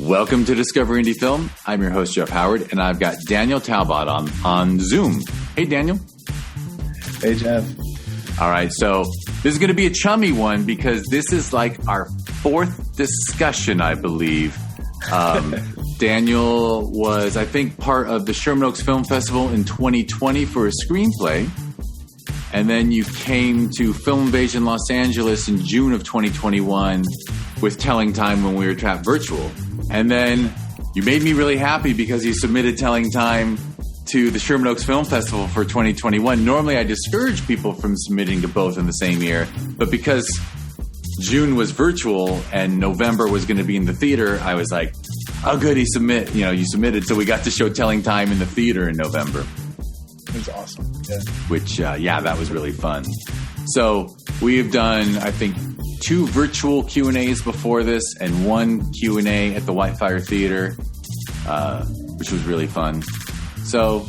Welcome to Discover Indie Film. I'm your host, Jeff Howard, and I've got Daniel Talbott on Zoom. Hey, Daniel. Hey, Jeff. All right, so this is going to be a chummy one because this is like our fourth discussion, I believe. Daniel was, I think, part of the Sherman Oaks Film Festival in 2020 for a screenplay. And then you came to Film Invasion Los Angeles in June of 2021 with Telling Time when we were trapped virtual. And then you made me really happy because you submitted Telling Time to the Sherman Oaks Film Festival for 2021. Normally I discourage people from submitting to both in the same year, but because June was virtual and November was going to be in the theater, I was like, oh good, you submitted. So we got to show Telling Time in the theater in November. It was awesome. Yeah. Which, that was really fun. So we have done, I think, 2 virtual Q&As before this and 1 Q&A at the Whitefire Theater, which was really fun. So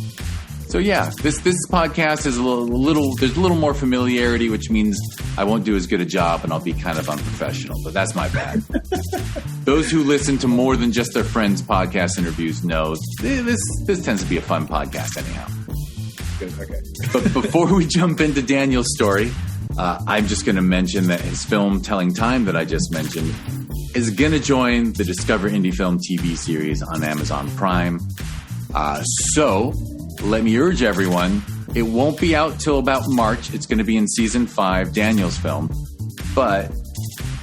yeah, this podcast is a little there's a little more familiarity, which means I won't do as good a job and I'll be kind of unprofessional, but that's my bad. Those who listen to more than just their friends' podcast interviews know this tends to be a fun podcast anyhow. Good, okay. But before we jump into Daniel's story, I'm just going to mention that his film Telling Time that I just mentioned is going to join the Discover Indie Film TV series on Amazon Prime. So let me urge everyone, it won't be out till about March. It's going to be in season 5, Daniel's film. But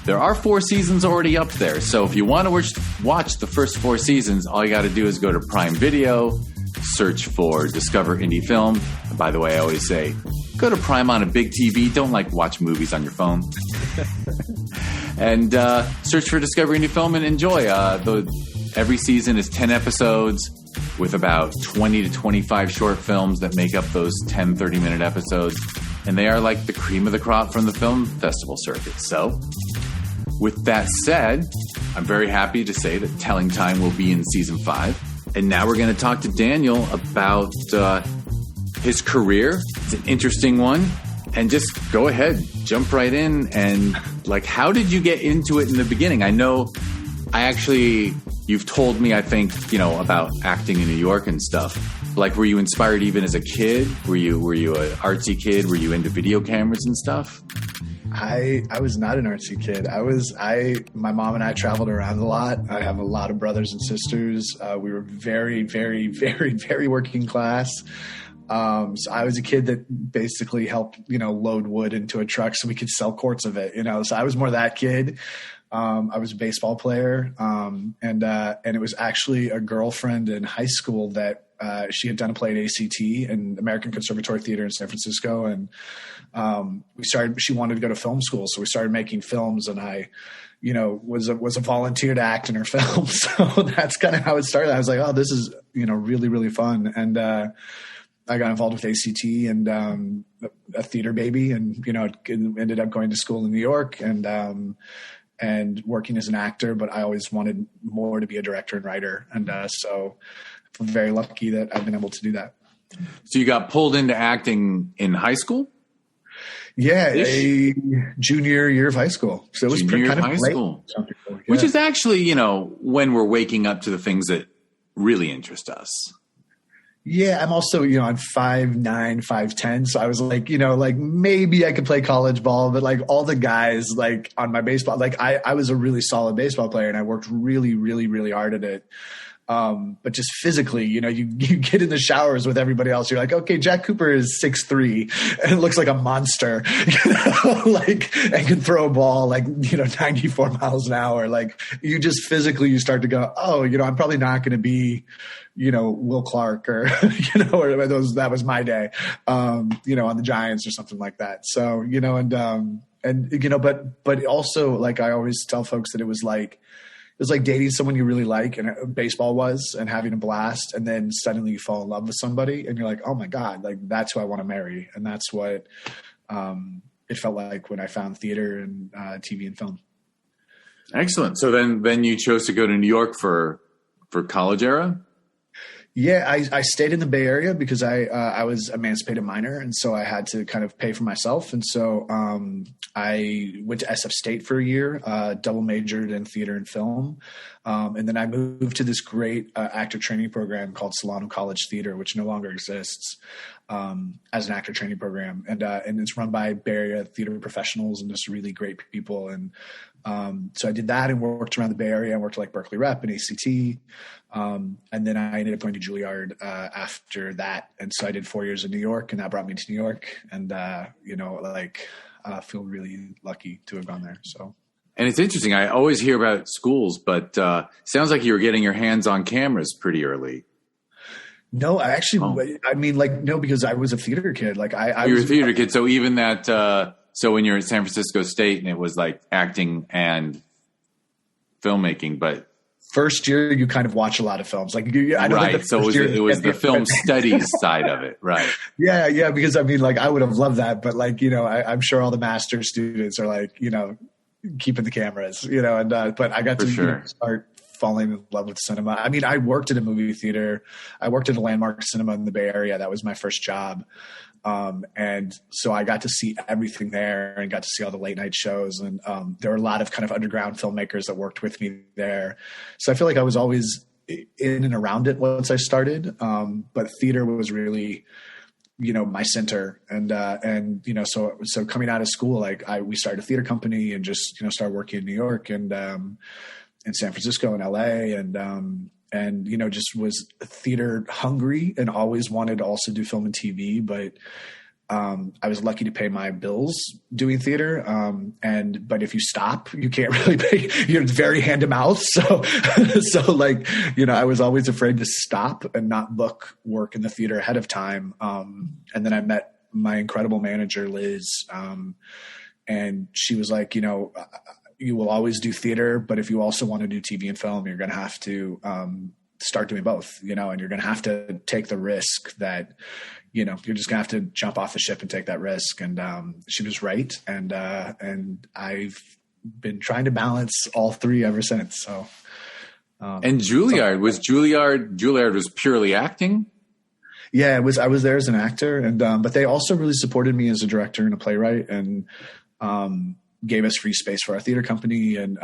there are 4 seasons already up there. So if you want to watch the first 4 seasons, all you got to do is go to Prime Video, search for Discover Indie Film. And by the way, I always say, go to Prime on a big TV. Don't watch movies on your phone. And search for Discover Indie Film and enjoy. Every season is 10 episodes with about 20 to 25 short films that make up those 10, 30-minute episodes. And they are like the cream of the crop from the film festival circuit. So with that said, I'm very happy to say that Telling Time will be in season 5. And now we're going to talk to Daniel about his career. It's an interesting one. And just go ahead, jump right in. And how did you get into it in the beginning? I know you've told me, I think, about acting in New York and stuff. Were you inspired even as a kid? Were you an artsy kid? Were you into video cameras and stuff? I was not an artsy kid. My mom and I traveled around a lot. I have a lot of brothers and sisters. We were very, very, very, very working class. So I was a kid that basically helped, load wood into a truck so we could sell quarts of it, So I was more that kid. I was a baseball player. And it was actually a girlfriend in high school that she had done a play at ACT and American Conservatory Theater in San Francisco. And she wanted to go to film school. So we started making films and I, was a volunteer to act in her film. So that's kind of how it started. I was like, oh, this is, really, really fun. And I got involved with ACT and a theater baby and, ended up going to school in New York and working as an actor, but I always wanted more to be a director and writer. And so I'm very lucky that I've been able to do that. So you got pulled into acting in high school? Yeah, a junior year of high school. So it was kind of high school. Yeah. Which is actually, when we're waking up to the things that really interest us. Yeah, I'm also, I'm 5'9", 5'10", so I was like, maybe I could play college ball, but all the guys on my baseball, I was a really solid baseball player and I worked really, really, really hard at it. But just physically, you get in the showers with everybody else. You're like, okay, Jack Cooper is 6'3" and it looks like a monster, and can throw a ball 94 miles an hour. You just physically, you start to go, oh, I'm probably not going to be, Will Clark or, or that was my day, on the Giants or something like that. So, but also I always tell folks that it was like dating someone you really like, and baseball was, and having a blast. And then suddenly you fall in love with somebody and you're like, oh my God, that's who I want to marry. And that's what it felt like when I found theater and TV and film. Excellent. So then you chose to go to New York for college era? Yeah, I stayed in the Bay Area because I was emancipated minor, and so I had to kind of pay for myself. And so I went to SF State for a year, double majored in theater and film, and then I moved to this great actor training program called Solano College Theater, which no longer exists, as an actor training program, and it's run by Bay Area theater professionals and just really great people. And so I did that and worked around the Bay Area. I worked at like Berkeley Rep and ACT. And then I ended up going to Juilliard after that. And so I did 4 years in New York, and that brought me to New York. And, feel really lucky to have gone there. So. And it's interesting. I always hear about schools, but sounds like you were getting your hands on cameras pretty early. No, I actually, no, because I was a theater kid. Like I you were was a theater kid. So even that, so when you're at San Francisco State and it was like acting and filmmaking, but first year you kind of watch a lot of films. Like I know right. So it was the film studies side of it. Right. Yeah. Because I would have loved that, but I'm sure all the master students are like, keeping the cameras, but I got to start falling in love with cinema. I mean, I worked at a movie theater. I worked at a Landmark Cinema in the Bay Area. That was my first job. And so I got to see everything there and got to see all the late night shows. And there were a lot of kind of underground filmmakers that worked with me there. So I feel like I was always in and around it once I started. But theater was really, my center. And so coming out of school, we started a theater company and just, started working in New York and in San Francisco and LA and just was theater hungry and always wanted to also do film and TV. But I was lucky to pay my bills doing theater. But if you stop, you can't really pay. You're very hand to mouth. So I was always afraid to stop and not book work in the theater ahead of time. And then I met my incredible manager, Liz. And she was like, you will always do theater, but if you also want to do TV and film, you're going to have to start doing both, and you're going to have to take the risk that, you're just going to have to jump off the ship and take that risk. And she was right. And I've been trying to balance all three ever since. So. And Juilliard was purely acting? Yeah, I was there as an actor, and but they also really supported me as a director and a playwright, and gave us free space for our theater company. And,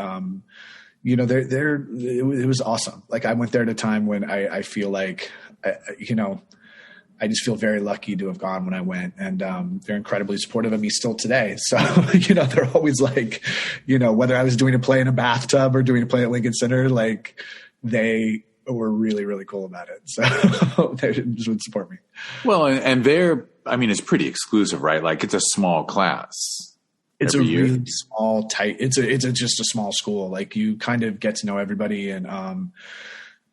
it was awesome. Like I went there at a time when I feel like, I just feel very lucky to have gone when I went, and they're incredibly supportive of me still today. So, they're always like, whether I was doing a play in a bathtub or doing a play at Lincoln Center, like they were really, really cool about it. So they just would support me. Well, and it's pretty exclusive, right? Like it's a small class. It's really small, tight. It's just a small school. Like you kind of get to know everybody, and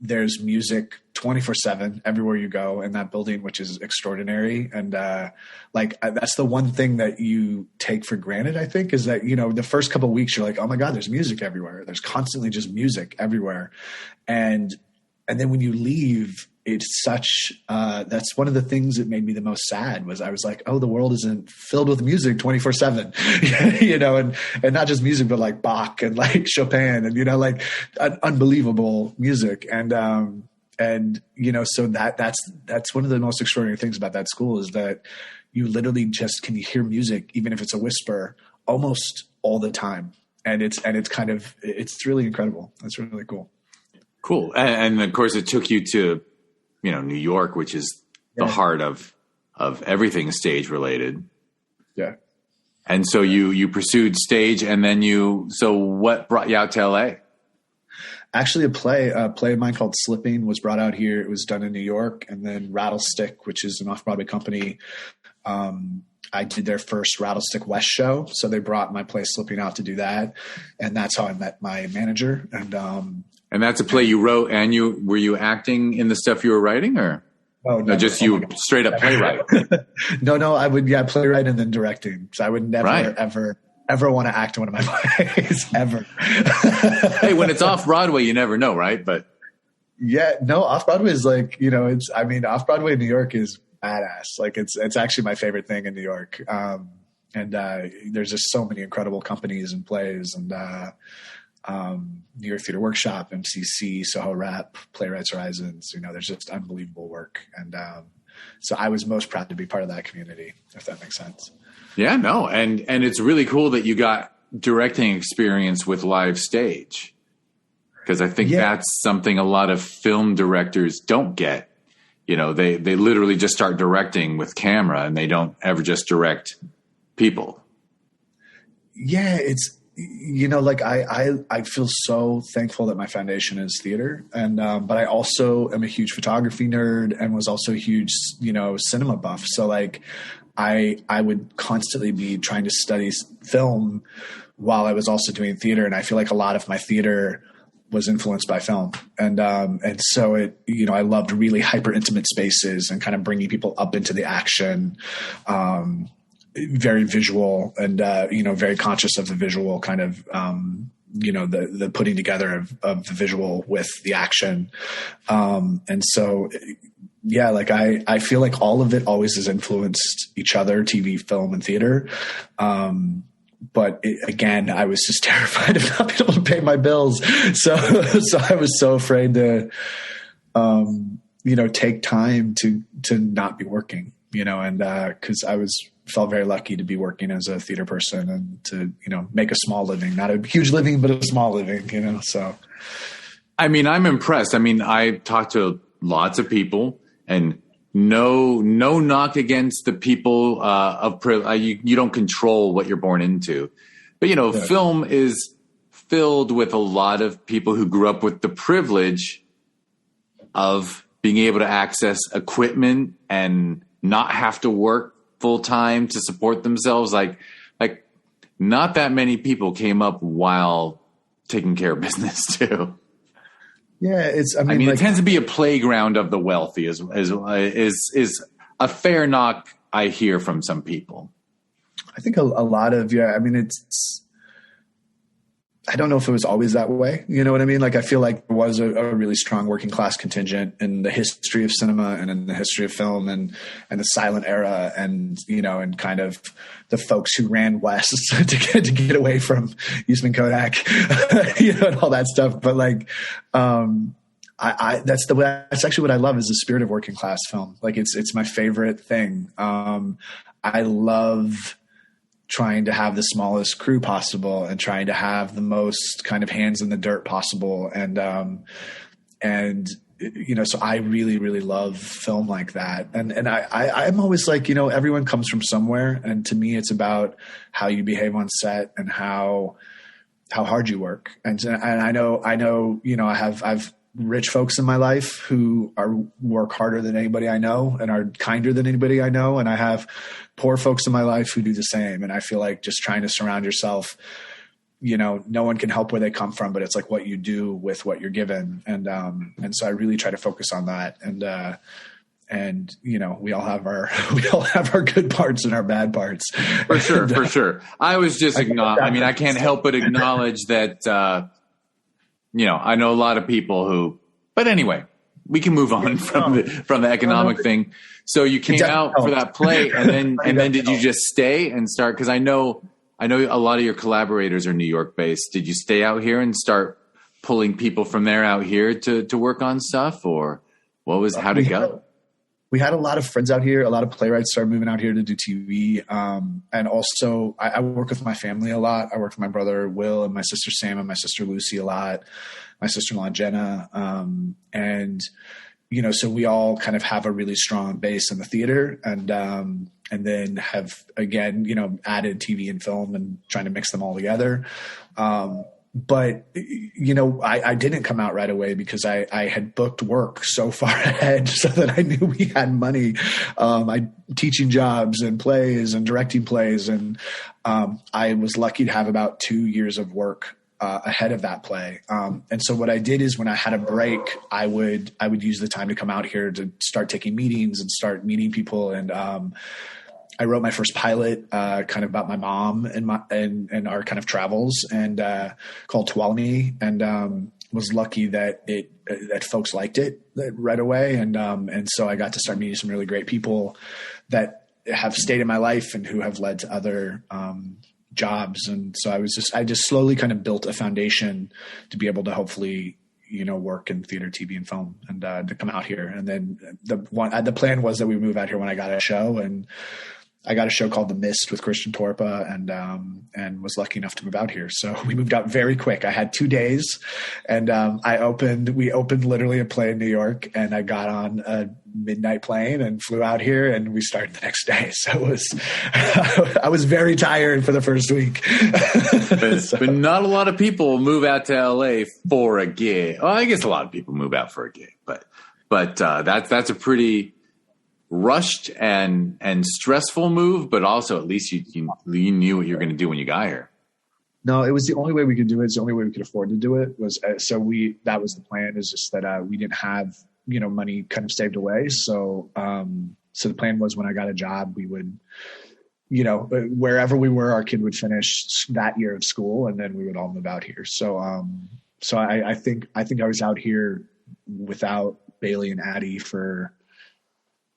there's music 24/7 everywhere you go in that building, which is extraordinary. And that's the one thing that you take for granted, I think, is that the first couple of weeks you're like, oh my God, there's music everywhere. There's constantly just music everywhere, and then when you leave, it's such that's one of the things that made me the most sad. Was I was like, oh, the world isn't filled with music 24/7, and not just music, but like Bach and like Chopin and unbelievable music. And so that's one of the most extraordinary things about that school, is that you literally just can hear music, even if it's a whisper, almost all the time. And it's really incredible. It's really cool. Cool. And of course it took you to, New York, which is the heart of everything stage related. Yeah. And so you pursued stage, and then so what brought you out to LA? Actually, a play of mine called Slipping was brought out here. It was done in New York. And then Rattlestick, which is an off-Broadway company, I did their first Rattlestick West show. So they brought my play Slipping out to do that. And that's how I met my manager. And that's a play you wrote, and were you acting in the stuff you were writing, or? Oh, no, just you straight up playwright? No, I would, playwright and then directing. So I would never, ever want to act in one of my plays, ever. Hey, when it's off Broadway, you never know, right? But yeah, no, off Broadway is like, off Broadway in New York is badass. Like it's actually my favorite thing in New York. And there's just so many incredible companies and plays, and New York Theater Workshop, MCC, Soho Rep, Playwrights Horizons. There's just unbelievable work. And so I was most proud to be part of that community, if that makes sense. Yeah, no. And it's really cool that you got directing experience with live stage, because I think that's something a lot of film directors don't get. They literally just start directing with camera and they don't ever just direct people. Yeah, it's, I feel so thankful that my foundation is theater, and but I also am a huge photography nerd and was also a huge cinema buff. So I would constantly be trying to study film while I was also doing theater, and I feel like a lot of my theater was influenced by film, and so it I loved really hyper intimate spaces and kind of bringing people up into the action. Very visual and, very conscious of the visual kind of, the putting together of the visual with the action. And so, I feel like all of it always has influenced each other, TV, film, and theater. But again, I was just terrified of not being able to pay my bills. So I was so afraid to, take time to not be working, and, cause I felt very lucky to be working as a theater person and to, make a small living, not a huge living, but a small living, so. I mean, I'm impressed. I mean, I talked to lots of people, and no knock against the people of privilege. You don't control what you're born into, but film is filled with a lot of people who grew up with the privilege of being able to access equipment and not have to work full time to support themselves. Like not that many people came up while taking care of business too. Yeah, it tends to be a playground of the wealthy is a fair knock I hear from some people. I think a lot of, I don't know if it was always that way. You know what I mean? I feel like there was a really strong working class contingent in the history of cinema and in the history of film and the silent era and, and kind of the folks who ran west to get away from Eastman Kodak, and all that stuff. But that's actually what I love is the spirit of working class film. It's my favorite thing. I love trying to have the smallest crew possible and trying to have the most kind of hands in the dirt possible. So I really, really love film like that. And I'm always everyone comes from somewhere. And to me, it's about how you behave on set and how hard you work. And I know, I've rich folks in my life who work harder than anybody I know and are kinder than anybody I know. And I have poor folks in my life who do the same. And I feel like just trying to surround yourself, no one can help where they come from, but it's what you do with what you're given. And so I really try to focus on that. And we all have our good parts and our bad parts. For sure. I was just, I can't help but acknowledge that, I know a lot of people but anyway, we can move on from the economic thing. So you came out for that play and then did you just stay and start? Cause I know a lot of your collaborators are New York based. Did you stay out here and start pulling people from there out here to work on stuff, or how'd it go? We had a lot of friends out here. A lot of playwrights started moving out here to do TV. And also I work with my family a lot. I work with my brother, Will, and my sister, Sam, and my sister, Lucy, a lot, my sister-in-law, Jenna. So we all kind of have a really strong base in the theater and then have, again, added TV and film and trying to mix them all together. But, I didn't come out right away because I had booked work so far ahead so that I knew we had money. Teaching jobs and plays and directing plays. And I was lucky to have about 2 years of work ahead of that play. And so what I did is when I had a break, I would use the time to come out here to start taking meetings and start meeting people. And I wrote my first pilot, kind of about my mom and our kind of travels, and called Tuolumne, and was lucky that folks liked it right away, and so I got to start meeting some really great people that have stayed in my life and who have led to other jobs. And so I just slowly kind of built a foundation to be able to hopefully, work in theater, TV, and film, and to come out here. And then the plan was that we would move out here when I got a show, and I got a show called The Mist with Christian Torpa, and was lucky enough to move out here. So we moved out very quick. I had 2 days, and we opened literally a play in New York, and I got on a midnight plane and flew out here, and we started the next day. So it was, I was very tired for the first week. But not a lot of people move out to LA for a gig. Well, I guess a lot of people move out for a gig, but that's a pretty rushed and stressful move, but also at least you knew what you were going to do when you got here. No, it was the only way we could do it. It's the only way we could afford to do it was, that was the plan, is just that we didn't have, money kind of saved away. So the plan was when I got a job, we would, wherever we were, our kid would finish that year of school, and then we would all move out here. So I think I was out here without Bailey and Addie for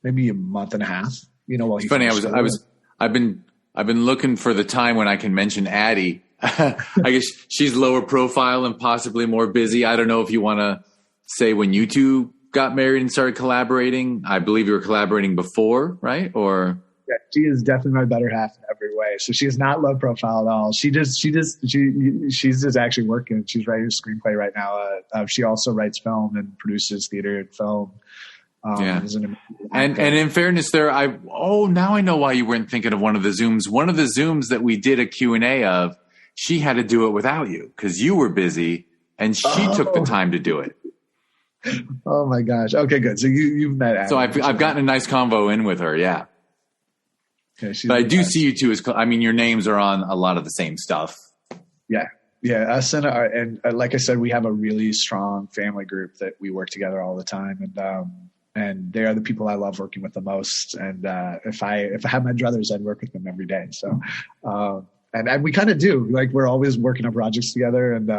maybe a month and a half, while it's funny. I've been looking for the time when I can mention Addie. I guess she's lower profile and possibly more busy. I don't know if you want to say when you two got married and started collaborating. I believe you were collaborating before, right? Or yeah, she is definitely my better half in every way. So she is not low profile at all. She's just actually working. She's writing a screenplay right now. She also writes film and produces theater and film. And in fairness there, now I know why you weren't thinking of one of the Zooms. One of the Zooms that we did a Q&A of, she had to do it without you because you were busy and she took the time to do it. Oh my gosh. Okay, good. So you've met Abby. So I've gotten a nice convo in with her. Yeah. Okay, but I do see you two your names are on a lot of the same stuff. Yeah. Yeah. Us and like I said, we have a really strong family group that we work together all the time. And they are the people I love working with the most. And if I had my druthers, I'd work with them every day. So, and we kind of do. Like, we're always working on projects together, and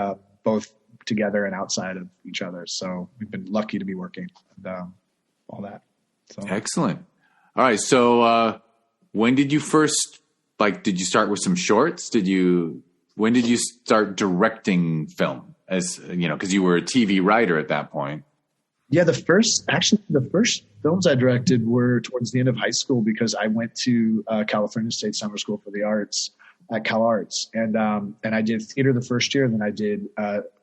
both together and outside of each other. So we've been lucky to be working and all that. So excellent. All right. So when did you first did you start with some shorts? When did you start directing film? As because you were a TV writer at that point. Yeah, the first films I directed were towards the end of high school because I went to California State Summer School for the Arts at Cal Arts, and I did theater the first year, and then I did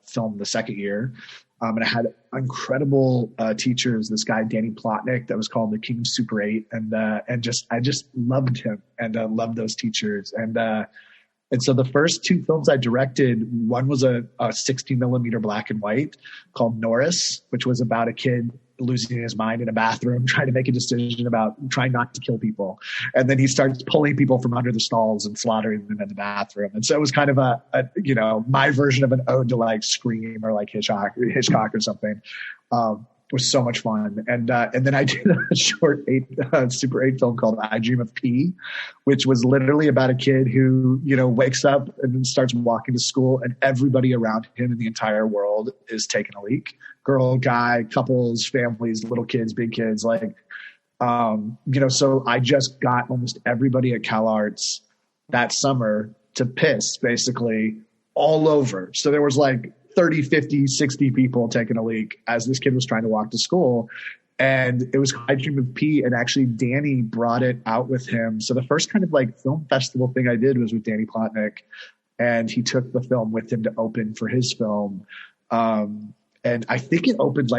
film the second year, and I had incredible teachers. This guy Danny Plotnick, that was called the King of Super 8, and I just loved him and loved those teachers, and so the first two films I directed, one was a 16 millimeter black and white called Norris, which was about a kid losing his mind in a bathroom, trying to make a decision about trying not to kill people. And then he starts pulling people from under the stalls and slaughtering them in the bathroom. And so it was kind of my version of an ode to like Scream or like Hitchcock or something. It was so much fun. And then I did a short Super 8 film called I Dream of Pee, which was literally about a kid who, wakes up and then starts walking to school, and everybody around him in the entire world is taking a leak. Girl, guy, couples, families, little kids, big kids, so I just got almost everybody at Cal Arts that summer to piss basically all over. So there was 30, 50, 60 people taking a leak as this kid was trying to walk to school. And it was I Dream of Pee, and actually Danny brought it out with him. So the first kind of film festival thing I did was with Danny Plotnick, and he took the film with him to open for his film. And I think it opened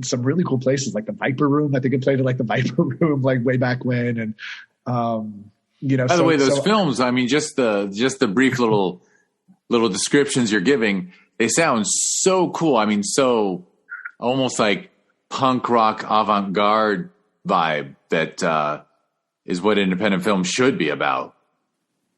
some really cool places, like the Viper Room. I think it played at the Viper Room way back when. And, by the way, those films, just the brief little descriptions you're giving, they sound so cool. So almost like punk rock avant-garde vibe that is what independent film should be about.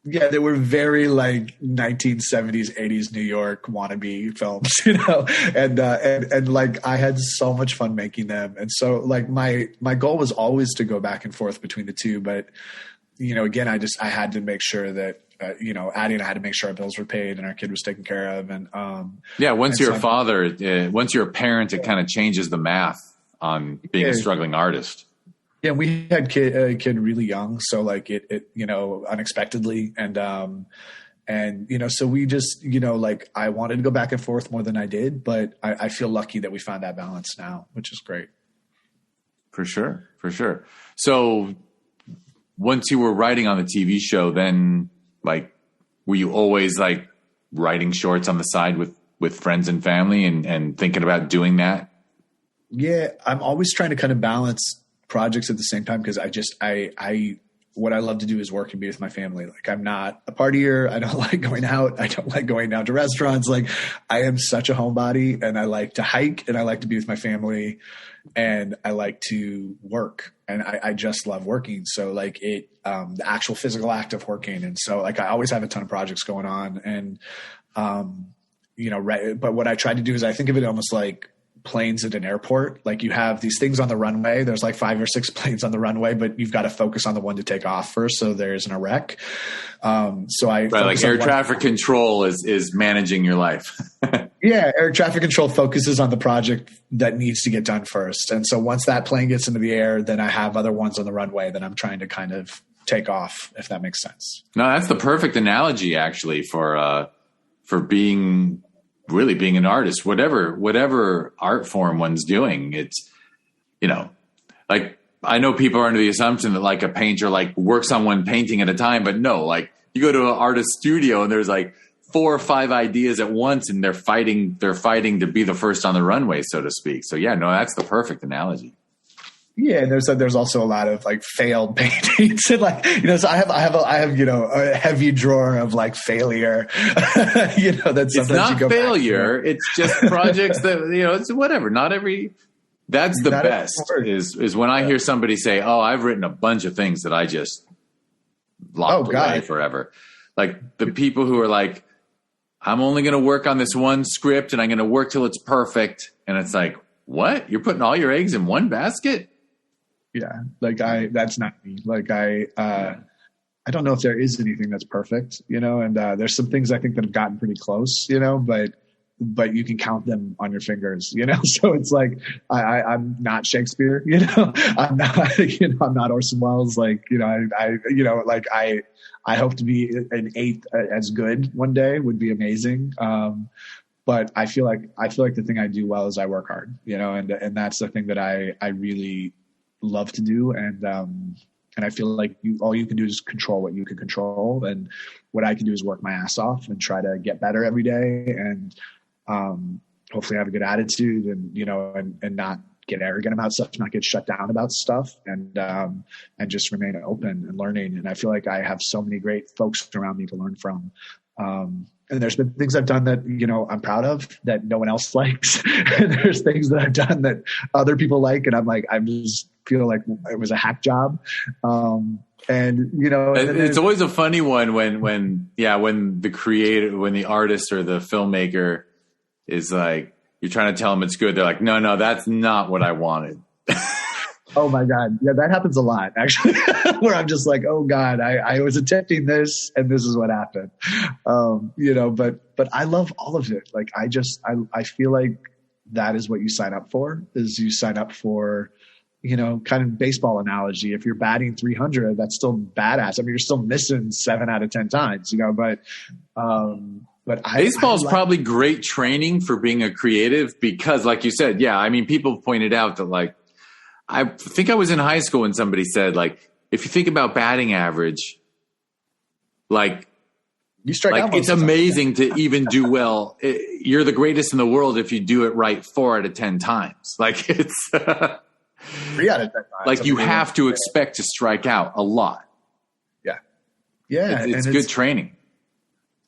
Yeah, they were very 1970s, 80s New York wannabe films, and I had so much fun making them. And so my goal was always to go back and forth between the two. But, again, I had to make sure that, Addie and I had to make sure our bills were paid and our kid was taken care of. And once you're a parent, it kind of changes the math on being a struggling artist. Yeah, we had a kid really young, so it unexpectedly, and And, so we just, like I wanted to go back and forth more than I did, but I feel lucky that we found that balance now, which is great. For sure. For sure. So once you were writing on the TV show, then like, were you always like writing shorts on the side with friends and family and thinking about doing that? Yeah. I'm always trying to kind of balance projects at the same time. Cause what I love to do is work and be with my family. Like I'm not a partier. I don't like going out. I don't like going out to restaurants. Like I am such a homebody, and I like to hike, and I like to be with my family, and I like to work, and I just love working. So like the actual physical act of working. And so like I always have a ton of projects going on, and but what I try to do is I think of it almost like planes at an airport. Like you have these things on the runway. There's like 5 or 6 planes on the runway, but you've got to focus on the one to take off first, so there isn't a wreck. Like air traffic control is managing your life. Yeah, air traffic control focuses on the project that needs to get done first. And so once that plane gets into the air, then I have other ones on the runway that I'm trying to kind of take off, if that makes sense. No, that's the perfect analogy actually for being an artist, whatever art form one's doing. It's, like I know people are under the assumption that like a painter like works on one painting at a time, but no, like you go to an artist studio and there's like 4 or 5 ideas at once, and they're fighting to be the first on the runway, so to speak. So yeah, no, that's the perfect analogy. Yeah, and there's also a lot of like failed paintings, and like so I have a heavy drawer of like failure. That's it's not failure. It's just projects that it's whatever. Not every. That's the best is when I hear somebody say, "Oh, I've written a bunch of things that I just locked away forever." Like the people who are like, "I'm only going to work on this one script, and I'm going to work till it's perfect," and it's like, "What? You're putting all your eggs in one basket?" Yeah. Like that's not me. Like I don't know if there is anything that's perfect, and there's some things I think that have gotten pretty close, but you can count them on your fingers, so it's like, I'm not Shakespeare, I'm not Orson Welles. Like, I hope to be an 8th as good one day would be amazing. But I feel like the thing I do well is I work hard, and that's the thing that I really love to do. And I feel like all you can do is control what you can control. And what I can do is work my ass off and try to get better every day. And, hopefully have a good attitude and not get arrogant about stuff, not get shut down about stuff, and just remain open and learning. And I feel like I have so many great folks around me to learn from. And there's been things I've done that, I'm proud of that no one else likes. And there's things that I've done that other people like. And I'm like, I just feel like it was a hack job. It's always a funny one when the creator, when the artist or the filmmaker is like, you're trying to tell them it's good. They're like, no, that's not what I wanted. Oh my God. Yeah, that happens a lot actually, where I'm just like, oh God, I was attempting this and this is what happened. But I love all of it. Like I feel like that is what you sign up for, is you sign up for, kind of baseball analogy. If you're batting 300, that's still badass. I mean, you're still missing 7 out of 10 times, but baseball is probably great training for being a creative because like you said, people pointed out that like, I think I was in high school when somebody said, like, if you think about batting average, like, you strike out it's amazing to even do well. You're the greatest in the world if you do it right 4 out of 10 times. Like, it's 3 out of 10 times. Like, you have to expect to strike out a lot. Yeah. Yeah. It's good training.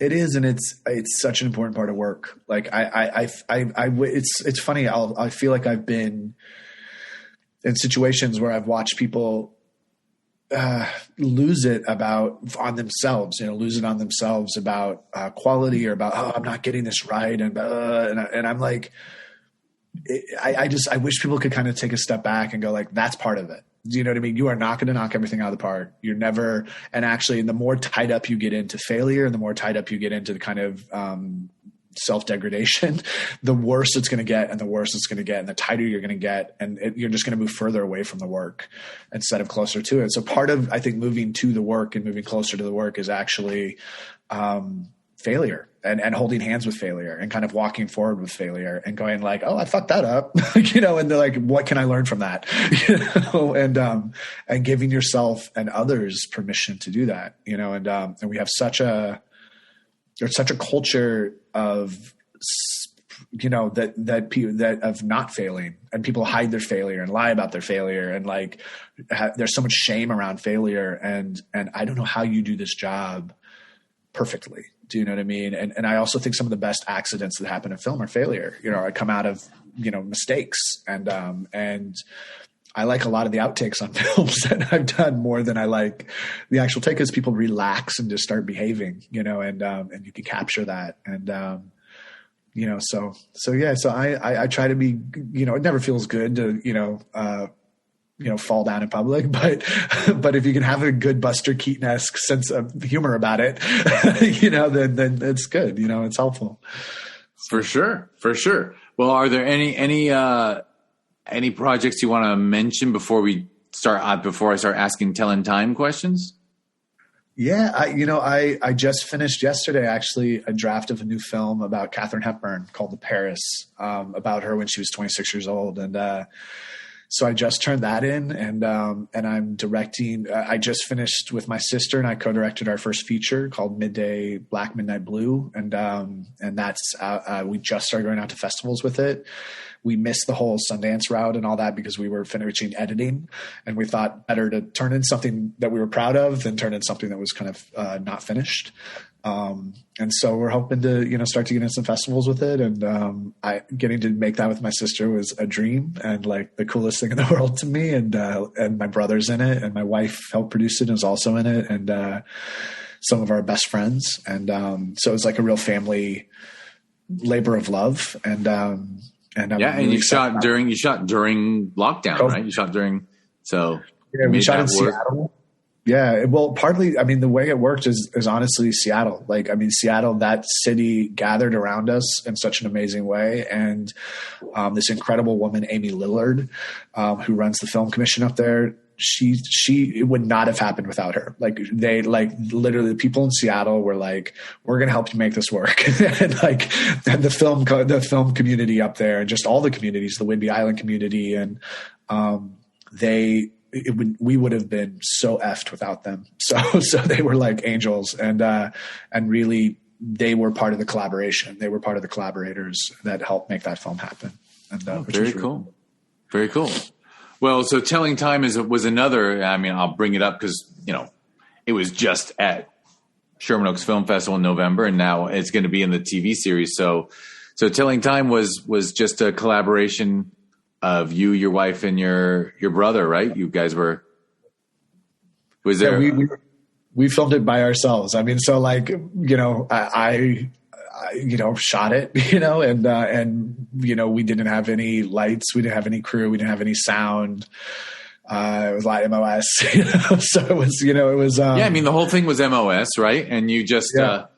It is, and it's such an important part of work. Like, it's funny. I feel like I've been in situations where I've watched people lose it on themselves about quality or about, I'm not getting this right. And I'm like, I wish people could kind of take a step back and go like, that's part of it. Do you know what I mean? You are not going to knock everything out of the park. You're never, and actually the more tied up you get into failure and the more tied up you get into the kind of self-degradation, the worse it's going to get and the worse it's going to get and the tighter you're going to get. And you're just going to move further away from the work instead of closer to it. So part of, I think, moving to the work and moving closer to the work is actually failure and holding hands with failure and kind of walking forward with failure and going like, oh, I fucked that up, and they're like, what can I learn from that? And giving yourself and others permission to do that, and we have there's such a culture of, that of not failing, and people hide their failure and lie about their failure. And like, there's so much shame around failure. And I don't know how you do this job perfectly. Do you know what I mean? And I also think some of the best accidents that happen in film are failure, I come out of, mistakes. And I like a lot of the outtakes on films that I've done more than I like the actual take, because people relax and just start behaving, and you can capture that. And, so I try to be, it never feels good to, fall down in public, but if you can have a good Buster Keaton-esque sense of humor about it, then it's good. It's helpful. For sure. Well, are there any projects you want to mention before I start asking telling time questions? Yeah. I just finished yesterday, actually, a draft of a new film about Katharine Hepburn called The Paris, about her when she was 26 years old. And, so I just turned that in, and I'm directing. I just finished with my sister, and I co-directed our first feature called Midday Black, Midnight Blue, and that's we just started going out to festivals with it. We missed the whole Sundance route and all that because we were finishing editing, and we thought better to turn in something that we were proud of than turn in something that was kind of not finished. And so we're hoping to, start to get in some festivals with it. And, getting to make that with my sister was a dream and like the coolest thing in the world to me. And my brother's in it, and my wife helped produce it and is also in it. And, some of our best friends. And, so it was like a real family labor of love. And really you shot during lockdown, COVID. Right? You shot during, we shot in Seattle. Yeah. Well, partly, the way it worked is honestly Seattle. Seattle, that city gathered around us in such an amazing way. And this incredible woman, Amy Lillard, who runs the film commission up there, it would not have happened without her. Literally the people in Seattle were like, we're going to help you make this work. and the film community up there, and just all the communities, the Whidbey Island community. And we would have been so effed without them. So they were like angels, and really they were part of the collaboration. They were part of the collaborators that helped make that film happen. And, very cool. Very cool. Well, so Telling Time was another, I'll bring it up because, it was just at Sherman Oaks Film Festival in November, and now it's going to be in the TV series. So Telling Time was just a collaboration of you, your wife, and your brother, right? You guys was there? Yeah, we filmed it by ourselves. I shot it, and we didn't have any lights, we didn't have any crew, we didn't have any sound. It was light MOS, so it was, the whole thing was MOS, right? And you just, and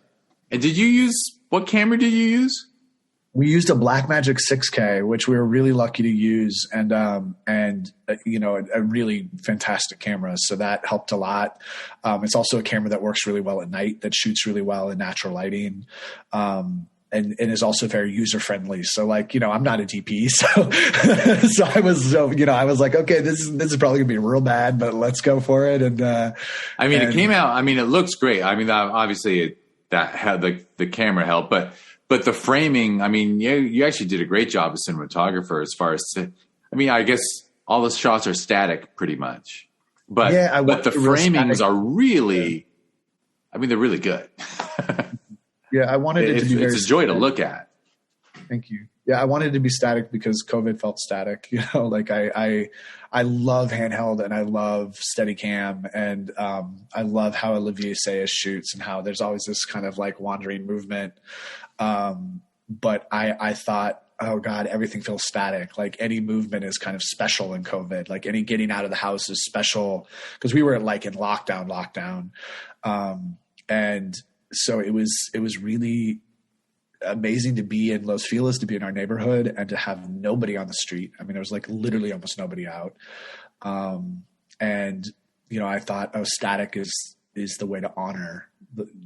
what camera did you use? We used a Blackmagic 6K, which we were really lucky to use, and a really fantastic camera. So that helped a lot. It's also a camera that works really well at night, that shoots really well in natural lighting, and is also very user friendly. So I'm not a DP, so I was like, okay, this is probably gonna be real bad, but let's go for it. And it came out. It looks great. Obviously that had the camera helped, but the framing, you actually did a great job as cinematographer as far as, I guess all the shots are static pretty much, but the framings are really, they're really good. Yeah. I wanted it to be it's a joy to look at. Thank you. Yeah. I wanted it to be static because COVID felt static, I love handheld and I love Steadicam, and I love how Olivier Sayas shoots and how there's always this kind of wandering movement. But I thought, oh God, everything feels static. Any movement is kind of special in COVID. Any getting out of the house is special because we were in lockdown. And so it was really, amazing to be in Los Feliz, to be in our neighborhood, and to have nobody on the street. I mean, there was like literally almost nobody out. And, I thought, static is the way to honor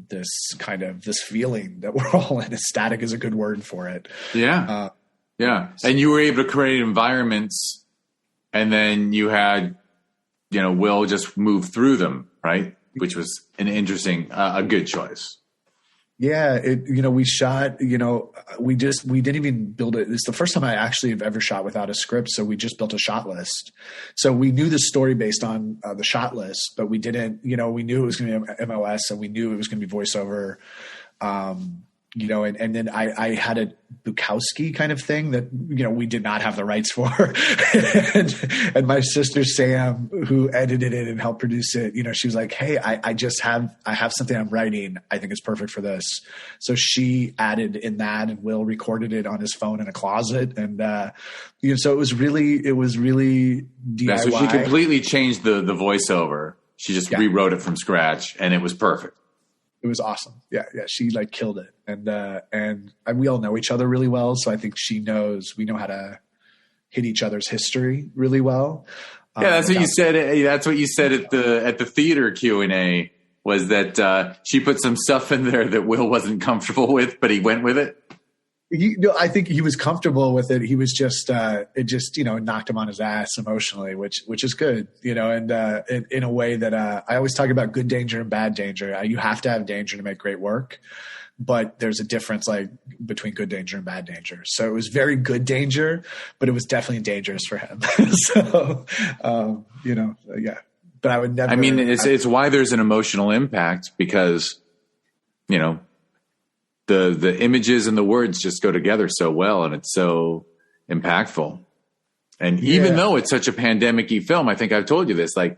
this feeling that we're all in. Static is a good word for it. Yeah. And you were able to create environments, and then you had, Will just move through them, right? Which was an interesting, a good choice. Yeah. We shot, we didn't even build it. It's the first time I actually have ever shot without a script. So we just built a shot list. So we knew the story based on the shot list, but we didn't, we knew it was going to be MOS, and we knew it was going to be voiceover. And then I had a Bukowski kind of thing that, we did not have the rights for. and my sister, Sam, who edited it and helped produce it, she was like, hey, I have something I'm writing. I think it's perfect for this. So she added in that, and Will recorded it on his phone in a closet. And, so it was really DIY. Yeah, so she completely changed the voiceover. She just rewrote it from scratch, and it was perfect. It was awesome. Yeah. She killed it. And we all know each other really well. So I think we know how to hit each other's history really well. Yeah. That's what you said. That's what you said at the theater Q&A, was that she put some stuff in there that Will wasn't comfortable with, but he went with it. I think he was comfortable with it. He was just, it just, knocked him on his ass emotionally, which is good, and in a way that I always talk about good danger and bad danger. You have to have danger to make great work, but there's a difference between good danger and bad danger. So it was very good danger, but it was definitely dangerous for him. So, yeah. But I would never. I mean, it's why there's an emotional impact, because, the images and the words just go together so well, and it's so impactful. And even though it's such a pandemic-y film, I think I've told you this, it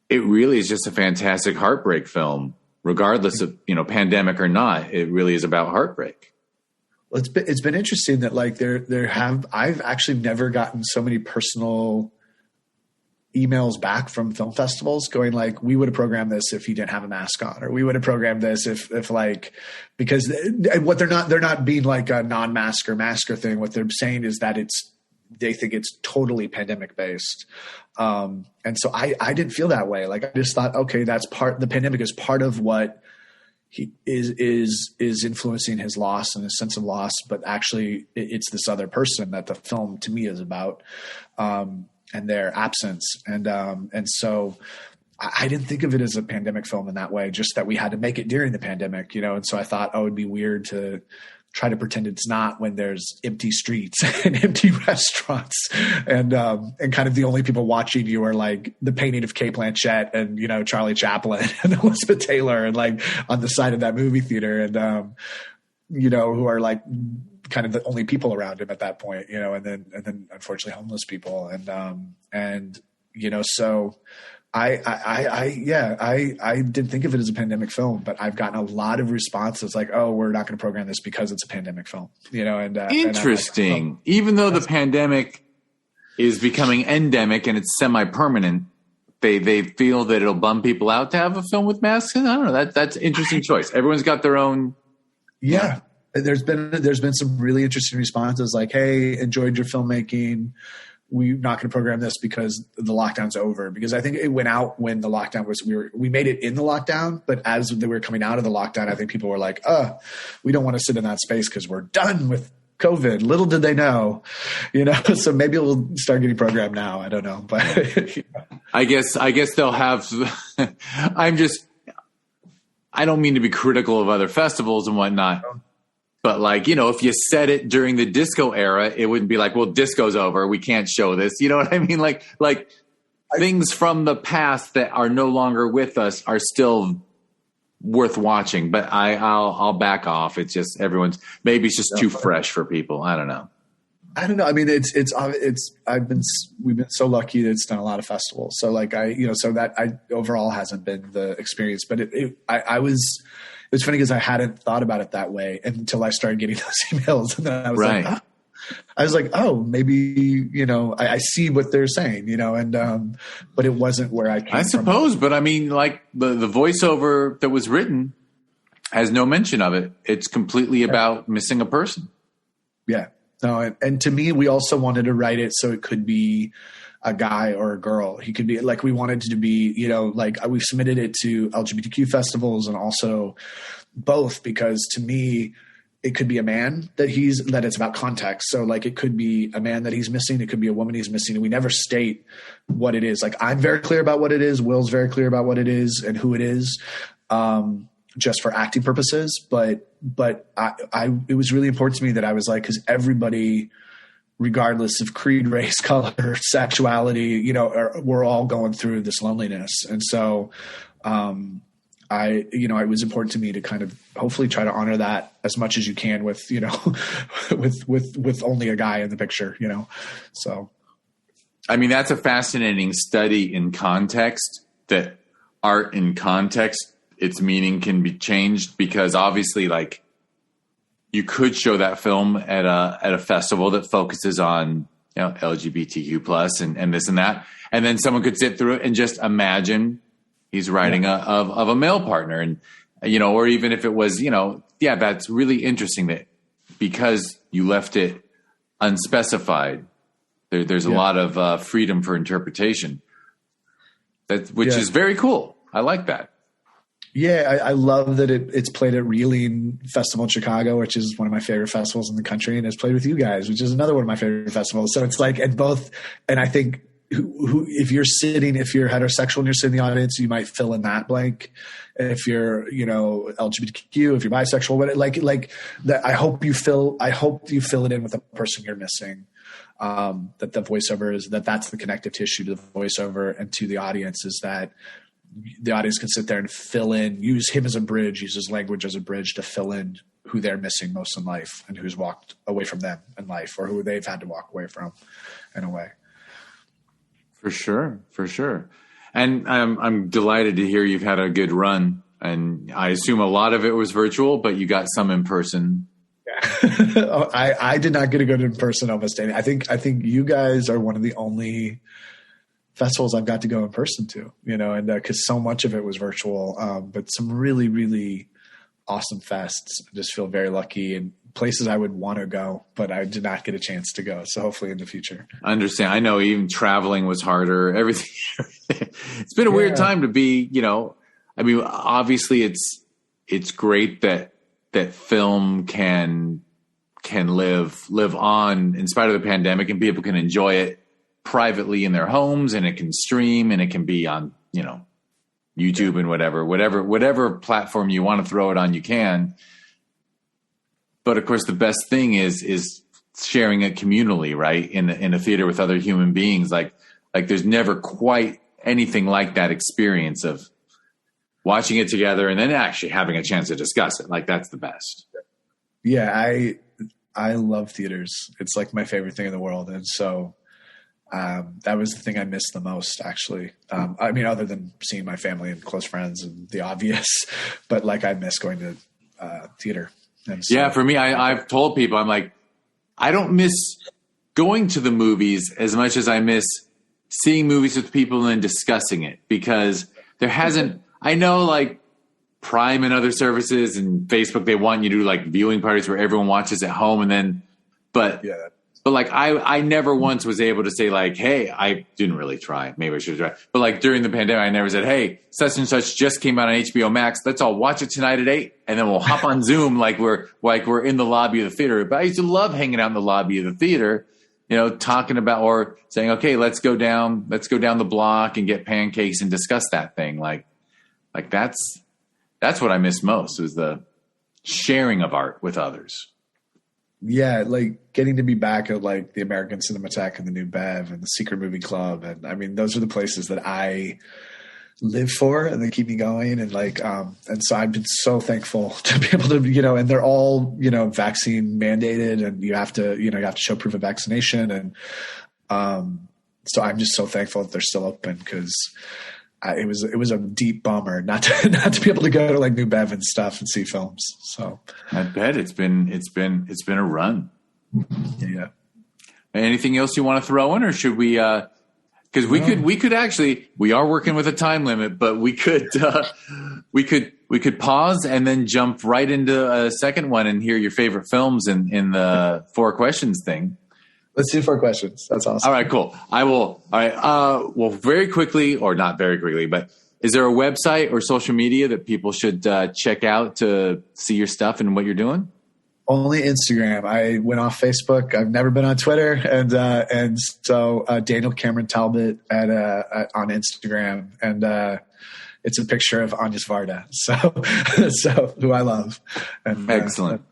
really is just a fantastic heartbreak film, regardless of, pandemic or not. It really is about heartbreak. Well, it's been interesting that I've actually never gotten so many personal emails back from film festivals going we would have programmed this if you didn't have a mask on, or we would have programmed this if because what they're not being a non-masker masker thing. What they're saying is that they think it's totally pandemic based. And so I didn't feel that way. I just thought, okay, the pandemic is part of what he is influencing his loss and his sense of loss, but actually it's this other person that the film to me is about. And their absence. And so I didn't think of it as a pandemic film in that way, just that we had to make it during the pandemic, And so I thought, it'd be weird to try to pretend it's not when there's empty streets and empty restaurants. And kind of the only people watching you are the painting of Cate Blanchett and, Charlie Chaplin and Elizabeth Taylor and on the side of that movie theater. And, who are kind of the only people around him at that point, and then unfortunately homeless people. So I didn't think of it as a pandemic film, but I've gotten a lot of responses we're not going to program this because it's a pandemic film, Interesting. And even though the pandemic is becoming endemic and it's semi-permanent, they feel that it'll bum people out to have a film with masks. I don't know. That's an interesting choice. Everyone's got their own. Yeah. There's been some really interesting responses hey, enjoyed your filmmaking. We're not going to program this because the lockdown's over. Because I think it went out when the lockdown was, we made it in the lockdown, but as they were coming out of the lockdown, I think people were we don't want to sit in that space because we're done with COVID. Little did they know, so maybe we'll start getting programmed now. I don't know, but I guess they'll have, I don't mean to be critical of other festivals and whatnot. But if you said it during the disco era, it wouldn't be well, disco's over. We can't show this. You know what I mean? Things from the past that are no longer with us are still worth watching. But I'll back off. It's just maybe it's just too fresh for people. I don't know. I don't know. I mean, we've been so lucky that it's done a lot of festivals. So so that overall hasn't been the experience, but it's funny because I hadn't thought about it that way until I started getting those emails. And then I was maybe, I see what they're saying, but it wasn't where I came from. I suppose, but I mean, the voiceover that was written, has no mention of it. It's completely about missing a person. Yeah. No, and to me, we also wanted to write it so it could be a guy or a girl. He could be like, we wanted to be, like we've submitted it to LGBTQ festivals and also both, because to me, it could be a man that it's about context. So like it could be a man that he's missing. It could be a woman he's missing. And we never state what it is. Like I'm very clear about what it is. Will's very clear about what it is and who it is, just for acting purposes. But it was really important to me that I was like, cause everybody, regardless of creed, race, color, sexuality, we're all going through this loneliness. And so, it was important to me to kind of hopefully try to honor that as much as you can with, with only a guy in the picture, so. I mean, that's a fascinating study in context, that art in context, its meaning can be changed, because obviously like you could show that film at a festival that focuses on, LGBTQ plus and this and that. And then someone could sit through it and just imagine he's writing of a male partner, and, or even if it was, that's really interesting that because you left it unspecified, there's a lot of freedom for interpretation, which is very cool. I like that. Yeah, I love that it's played at Reeling Festival in Chicago, which is one of my favorite festivals in the country, and it's played with you guys, which is another one of my favorite festivals. So it's like, and I think if you're heterosexual and you're sitting in the audience, you might fill in that blank. If you're, LGBTQ, if you're bisexual, but like that, I hope you fill it in with the person you're missing. That the voiceover that's the connective tissue to the voiceover and to the audience, is that the audience can sit there and fill in, use him as a bridge, use his language as a bridge to fill in who they're missing most in life and who's walked away from them in life, or who they've had to walk away from in a way. For sure. And I'm delighted to hear you've had a good run, and I assume a lot of it was virtual, but you got some in person. Yeah. I did not get to go to in person almost any. I think you guys are one of the only festivals I've got to go in person to, and because so much of it was virtual, but some really, really awesome fests. I just feel very lucky, and places I would want to go, but I did not get a chance to go. So hopefully in the future. I understand. I know even traveling was harder. Everything. It's been a weird time to be, I mean, obviously it's great that film can live on in spite of the pandemic, and people can enjoy it privately in their homes, and it can stream, and it can be on, YouTube and whatever platform you want to throw it on, you can. But of course, the best thing is sharing it communally, right? In a theater with other human beings. Like there's never quite anything like that experience of watching it together and then actually having a chance to discuss it. Like that's the best. Yeah. I love theaters. It's like my favorite thing in the world. And so, that was the thing I missed the most, actually. I mean, other than seeing my family and close friends and the obvious, but like I miss going to theater. And so, yeah, for me, I've told people, I'm like, I don't miss going to the movies as much as I miss seeing movies with people and discussing it, because there hasn't, I know like Prime and other services and Facebook, they want you to do like viewing parties where everyone watches at home, and then, but like I never once was able to say like, hey, I didn't really try. Maybe I should try. But like during the pandemic, I never said, hey, such and such just came out on HBO Max. Let's all watch it tonight at 8, and then we'll hop on Zoom like we're in the lobby of the theater. But I used to love hanging out in the lobby of the theater, talking about, or saying, okay, let's go down the block and get pancakes and discuss that thing. Like that's what I miss most, is the sharing of art with others. Yeah, like getting to be back at like the American Cinematheque and the New Bev and the Secret Movie Club. And I mean, those are the places that I live for, and they keep me going. And like, and so I've been so thankful to be able to, and they're all, vaccine mandated, and you have to show proof of vaccination. And so I'm just so thankful that they're still open, because it was a deep bummer not to be able to go to like New Bev and stuff and see films. So I bet it's been a run. Yeah. Anything else you want to throw in, or should we Because we could actually, we are working with a time limit, but we could pause and then jump right into a second one and hear your favorite films in the 4 questions thing. Let's do 4 questions. That's awesome. All right, cool. I will. All right. Well, very quickly, or not very quickly, but is there a website or social media that people should check out to see your stuff and what you're doing? Only Instagram. I went off Facebook. I've never been on Twitter, and so Daniel Cameron Talbott on Instagram, and it's a picture of Agnes Varda, so who I love. And, excellent.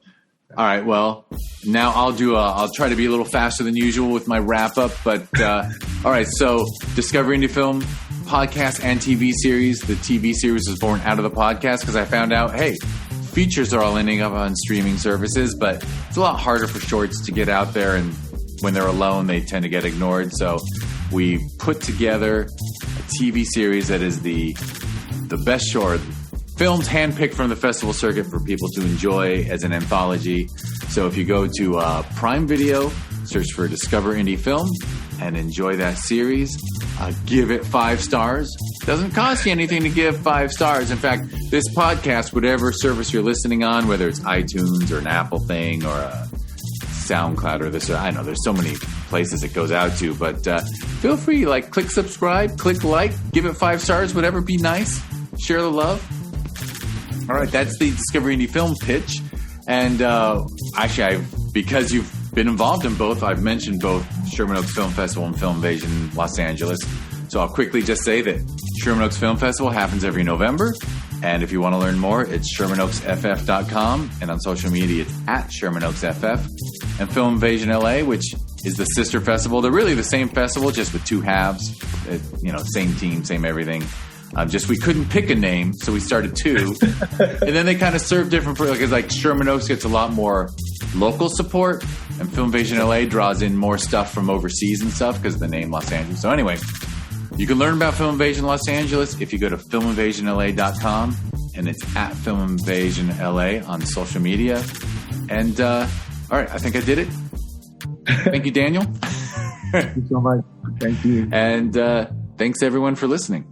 All right. Well, now I'll try to be a little faster than usual with my wrap up, but all right. So, Discovery Indie Film podcast and TV series. The TV series was born out of the podcast because I found out, hey, features are all ending up on streaming services, but it's a lot harder for shorts to get out there, and when they're alone, they tend to get ignored. So we put together a TV series that is the best short films handpicked from the festival circuit for people to enjoy as an anthology. So if you go to Prime Video, search for Discover Indie Film, and enjoy that series. Give it 5 stars. Doesn't cost you anything to give 5 stars. In fact, this podcast, whatever service you're listening on, whether it's iTunes or an Apple thing or a SoundCloud or this, or I know there's so many places it goes out to, but feel free, click subscribe, click like, give it 5 stars, whatever, be nice, share the love. All right, that's the Discovery Indie Film pitch. And actually, because you've been involved in both, I've mentioned both Sherman Oaks Film Festival and Film Invasion Los Angeles. So I'll quickly just say that Sherman Oaks Film Festival happens every November. And if you want to learn more, it's ShermanOaksFF.com. And on social media, it's at ShermanOaksFF. And Film Invasion LA, which is the sister festival. They're really the same festival, just with 2 halves. Same team, same everything. Just we couldn't pick a name, so we started 2. And then they kind of serve different, because Sherman Oaks gets a lot more local support, and Film Invasion LA draws in more stuff from overseas and stuff because of the name Los Angeles. So anyway, you can learn about Film Invasion Los Angeles if you go to filminvasionla.com, and it's at Film Invasion LA on social media. And all right, I think I did it. Thank you, Daniel. Thank you so much. Thank you. And thanks everyone for listening.